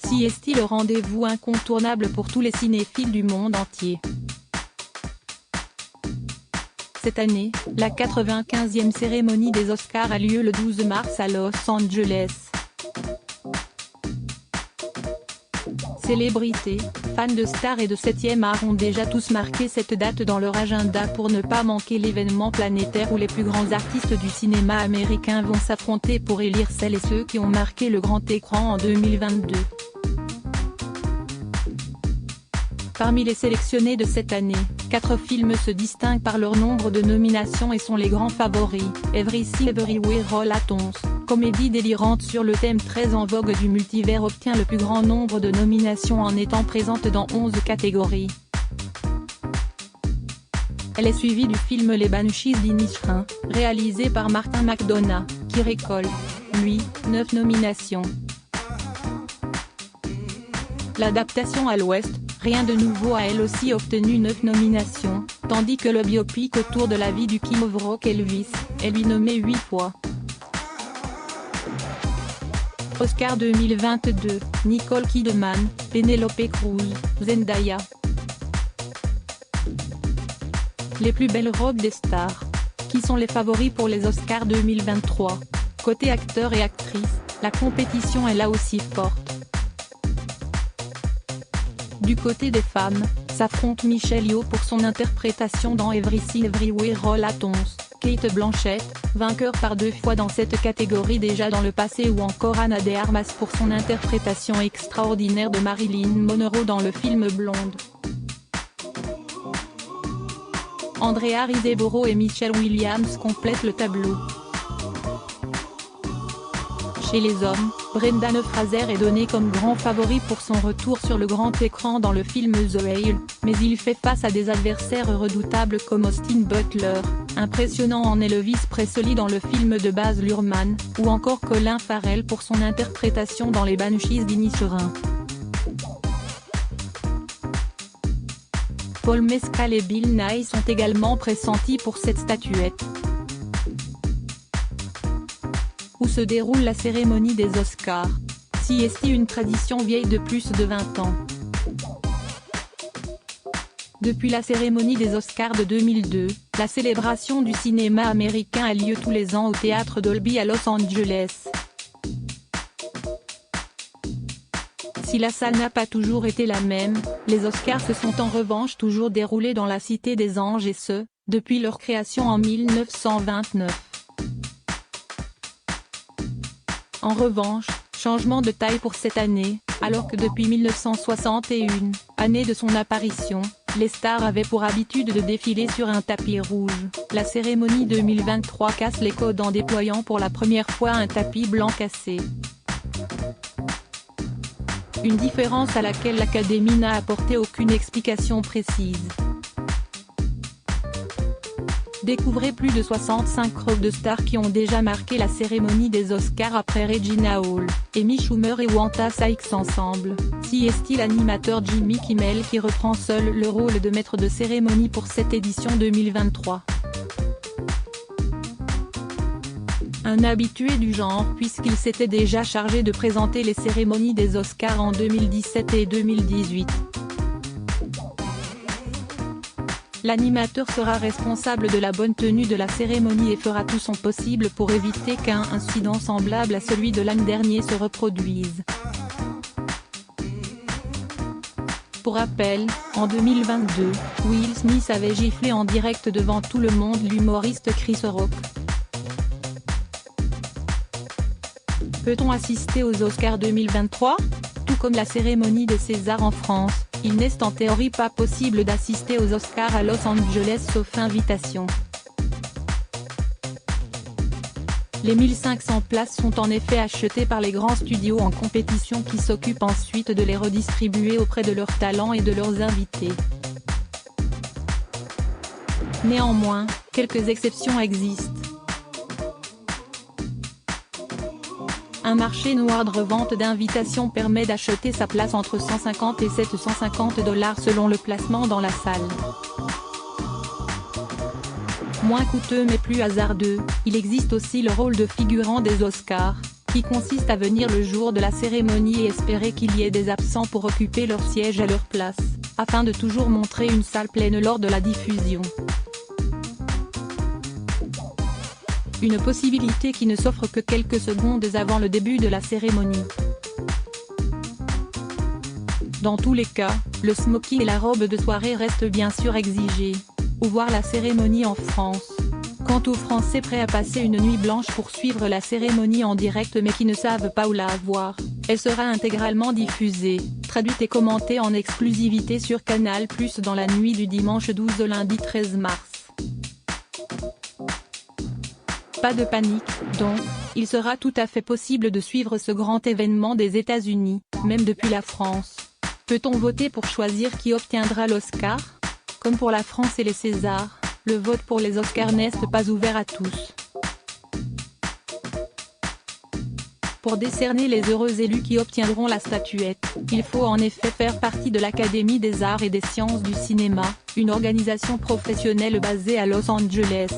CST, le rendez-vous incontournable pour tous les cinéphiles du monde entier. Cette année, la 95e cérémonie des Oscars a lieu le 12 mars à Los Angeles. Célébrités, fans de stars et de 7e art ont déjà tous marqué cette date dans leur agenda pour ne pas manquer l'événement planétaire où les plus grands artistes du cinéma américain vont s'affronter pour élire celles et ceux qui ont marqué le grand écran en 2022. Parmi les sélectionnés de cette année, 4 films se distinguent par leur nombre de nominations et sont les grands favoris. Everything Everywhere All at Once, comédie délirante sur le thème très en vogue du multivers, obtient le plus grand nombre de nominations en étant présente dans 11 catégories. Elle est suivie du film Les Banshees d'Inisherin, réalisé par Martin McDonagh, qui récolte, lui, 9 nominations. L'adaptation à l'Ouest, Rien de nouveau, a elle aussi obtenu 9 nominations, tandis que le biopic autour de la vie du King of Rock Elvis, est lui nommé 8 fois. Oscar 2022, Nicole Kidman, Penélope Cruz, Zendaya. Les plus belles robes des stars. Qui sont les favoris pour les Oscars 2023? Côté acteurs et actrices, la compétition est là aussi forte. Du côté des femmes, s'affrontent Michelle Yeoh pour son interprétation dans Everything Everywhere All at Once, Cate Blanchett, vainqueur par 2 fois dans cette catégorie déjà dans le passé, ou encore Ana de Armas pour son interprétation extraordinaire de Marilyn Monroe dans le film Blonde. Andrea Riseborough et Michelle Williams complètent le tableau. Chez les hommes, Brendan Fraser est donné comme grand favori pour son retour sur le grand écran dans le film The Whale, mais il fait face à des adversaires redoutables comme Austin Butler, impressionnant en Elvis Presley dans le film de Baz Luhrmann, ou encore Colin Farrell pour son interprétation dans Les Banshees d'Inisherin. Paul Mescal et Bill Nighy sont également pressentis pour cette statuette. Où se déroule la cérémonie des Oscars. CST, une tradition vieille de plus de 20 ans. Depuis la cérémonie des Oscars de 2002, la célébration du cinéma américain a lieu tous les ans au théâtre Dolby à Los Angeles. Si la salle n'a pas toujours été la même, les Oscars se sont en revanche toujours déroulés dans la Cité des Anges, et ce, depuis leur création en 1929. En revanche, changement de taille pour cette année, alors que depuis 1961, année de son apparition, les stars avaient pour habitude de défiler sur un tapis rouge. La cérémonie 2023 casse les codes en déployant pour la première fois un tapis blanc cassé. Une différence à laquelle l'Académie n'a apporté aucune explication précise. Découvrez plus de 65 robes de stars qui ont déjà marqué la cérémonie des Oscars après Regina Hall, Amy Schumer et Wanda Sykes ensemble. CST, l'animateur Jimmy Kimmel qui reprend seul le rôle de maître de cérémonie pour cette édition 2023. Un habitué du genre puisqu'il s'était déjà chargé de présenter les cérémonies des Oscars en 2017 et 2018. L'animateur sera responsable de la bonne tenue de la cérémonie et fera tout son possible pour éviter qu'un incident semblable à celui de l'année dernière se reproduise. Pour rappel, en 2022, Will Smith avait giflé en direct devant tout le monde l'humoriste Chris Rock. Peut-on assister aux Oscars 2023 ? Tout comme la cérémonie des Césars en France, il n'est en théorie pas possible d'assister aux Oscars à Los Angeles sauf invitation. Les 1500 places sont en effet achetées par les grands studios en compétition qui s'occupent ensuite de les redistribuer auprès de leurs talents et de leurs invités. Néanmoins, quelques exceptions existent. Un marché noir de revente d'invitations permet d'acheter sa place entre 150 et 750 $ selon le placement dans la salle. Moins coûteux mais plus hasardeux, il existe aussi le rôle de figurant des Oscars, qui consiste à venir le jour de la cérémonie et espérer qu'il y ait des absents pour occuper leur siège à leur place, afin de toujours montrer une salle pleine lors de la diffusion. Une possibilité qui ne s'offre que quelques secondes avant le début de la cérémonie. Dans tous les cas, le smoking et la robe de soirée restent bien sûr exigés. Ou voir la cérémonie en France. Quant aux Français prêts à passer une nuit blanche pour suivre la cérémonie en direct mais qui ne savent pas où la voir, elle sera intégralement diffusée, traduite et commentée en exclusivité sur Canal+ dans la nuit du dimanche 12 au lundi 13 mars. Pas de panique, donc, il sera tout à fait possible de suivre ce grand événement des États-Unis, même depuis la France. Peut-on voter pour choisir qui obtiendra l'Oscar ? Comme pour la France et les Césars, le vote pour les Oscars n'est pas ouvert à tous. Pour décerner les heureux élus qui obtiendront la statuette, il faut en effet faire partie de l'Académie des arts et des sciences du cinéma, une organisation professionnelle basée à Los Angeles.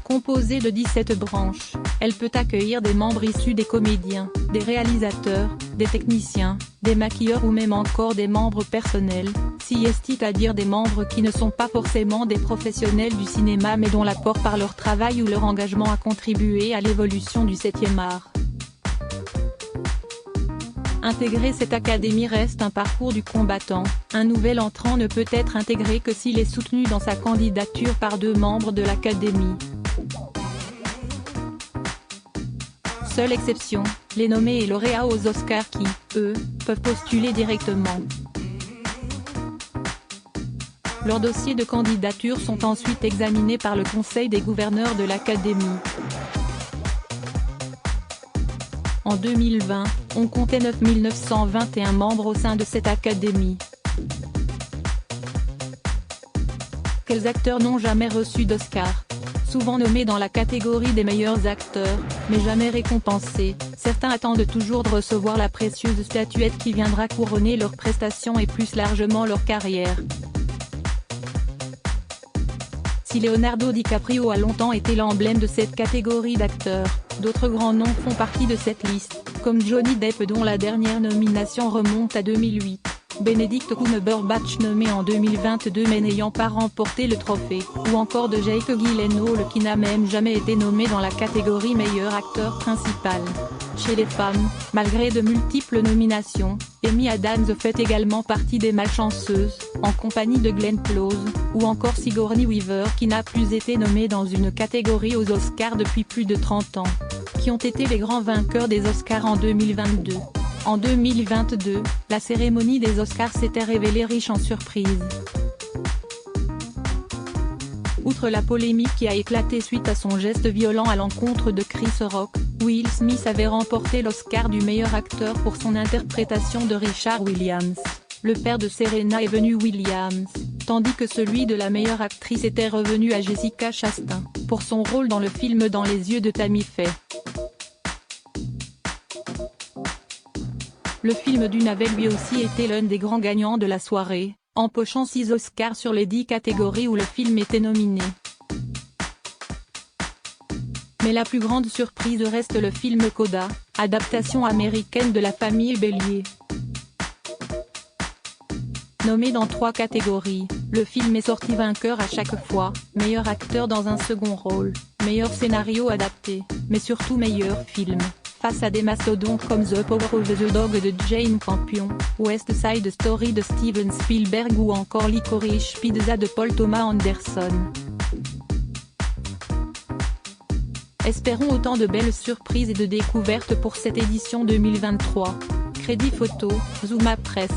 Composée de 17 branches, elle peut accueillir des membres issus des comédiens, des réalisateurs, des techniciens, des maquilleurs ou même encore des membres personnels, c'est-à-dire des membres qui ne sont pas forcément des professionnels du cinéma mais dont l'apport par leur travail ou leur engagement a contribué à l'évolution du 7e art. Intégrer cette académie reste un parcours du combattant, un nouvel entrant ne peut être intégré que s'il est soutenu dans sa candidature par 2 membres de l'académie. Seule exception, les nommés et lauréats aux Oscars qui, eux, peuvent postuler directement. Leurs dossiers de candidature sont ensuite examinés par le Conseil des gouverneurs de l'Académie. En 2020, on comptait 9 921 membres au sein de cette académie. Quels acteurs n'ont jamais reçu d'Oscar ? Souvent nommés dans la catégorie des meilleurs acteurs, mais jamais récompensés, certains attendent toujours de recevoir la précieuse statuette qui viendra couronner leurs prestations et plus largement leur carrière. Si Leonardo DiCaprio a longtemps été l'emblème de cette catégorie d'acteurs, d'autres grands noms font partie de cette liste, comme Johnny Depp dont la dernière nomination remonte à 2008. Benedict Cumberbatch nommé en 2022 mais n'ayant pas remporté le trophée, ou encore de Jake Gyllenhaal qui n'a même jamais été nommé dans la catégorie meilleur acteur principal. Chez les femmes, malgré de multiples nominations, Amy Adams fait également partie des malchanceuses, en compagnie de Glenn Close, ou encore Sigourney Weaver qui n'a plus été nommée dans une catégorie aux Oscars depuis plus de 30 ans. Qui ont été les grands vainqueurs des Oscars en 2022. En 2022, la cérémonie des Oscars s'était révélée riche en surprises. Outre la polémique qui a éclaté suite à son geste violent à l'encontre de Chris Rock, Will Smith avait remporté l'Oscar du meilleur acteur pour son interprétation de Richard Williams, le père de Serena et Venus Williams, tandis que celui de la meilleure actrice était revenu à Jessica Chastain, pour son rôle dans le film Dans les yeux de Tammy Faye. Le film Dune avait lui aussi été l'un des grands gagnants de la soirée, empochant 6 Oscars sur les 10 catégories où le film était nominé. Mais la plus grande surprise reste le film Coda, adaptation américaine de La famille Bélier. Nommé dans 3 catégories, le film est sorti vainqueur à chaque fois, meilleur acteur dans un second rôle, meilleur scénario adapté, mais surtout meilleur film. Face à des mastodontes comme The Power of the Dog de Jane Campion, West Side Story de Steven Spielberg ou encore Licorice Pizza de Paul Thomas Anderson. Espérons autant de belles surprises et de découvertes pour cette édition 2023. Crédit photo, Zuma Presse.